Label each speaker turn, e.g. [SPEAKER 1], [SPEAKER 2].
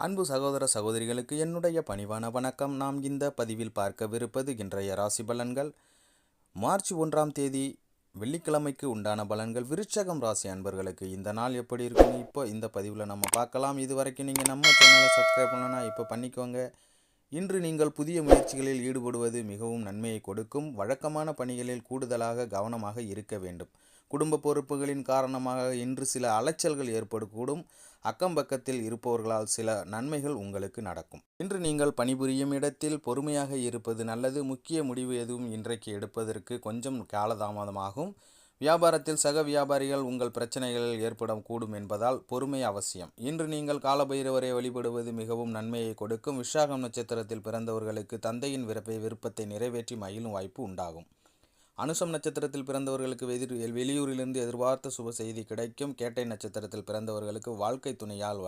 [SPEAKER 1] அன்பு சகோதர சகோதரிகளுக்கு என்னுடைய பணிவான வணக்கம். நாம் இந்த பதிவில் பார்க்கவிருப்பது இன்றைய ராசி பலன்கள். மார்ச் 1ஆம் தேதி வெள்ளிக்கிழமைக்கு உண்டான பலன்கள். விருச்சகம் ராசி அன்பர்களுக்கு இந்த நாள் எப்படி இருக்குன்னு இப்போ இந்த பதிவில் நம்ம பார்க்கலாம். இது வரைக்கும் நீங்கள் நம்ம சேனலை சப்ஸ்கிரைப் பண்ணலன்னா இப்போ பண்ணிக்கோங்க. இன்று நீங்கள் புதிய முயற்சிகளில் ஈடுபடுவது மிகவும் நன்மையை கொடுக்கும். வழக்கமான பணிகளில் கூடுதலாக கவனமாக இருக்க வேண்டும். குடும்ப பொறுப்புகளின் காரணமாக இன்று சில அலைச்சல்கள் ஏற்படக்கூடும். அக்கம் பக்கத்தில் இருப்பவர்களால் சில நன்மைகள் உங்களுக்கு நடக்கும். இன்று நீங்கள் பணிபுரியும் இடத்தில் பொறுமையாக இருப்பது நல்லது. முக்கிய முடிவு எதுவும் இன்றைக்கு எடுப்பதற்கு கொஞ்சம் காலதாமதமாகும். வியாபாரத்தில் சக வியாபாரிகள் உங்கள் பிரச்சனைகளில் ஏற்படக்கூடும் என்பதால் பொறுமை அவசியம். இன்று நீங்கள் காலபைரவரை வழிபடுவது மிகவும் நன்மையை கொடுக்கும். விசாகம் நட்சத்திரத்தில் பிறந்தவர்களுக்கு தந்தையின் விருப்பத்தை நிறைவேற்றி மகிழும் வாய்ப்பு உண்டாகும். அனுசம் நட்சத்திரத்தில் பிறந்தவர்களுக்கு வெளியூரிலிருந்து எதிர்பார்த்த சுப செய்தி கிடைக்கும். கேட்டை நட்சத்திரத்தில் பிறந்தவர்களுக்கு வாழ்க்கை துணையால்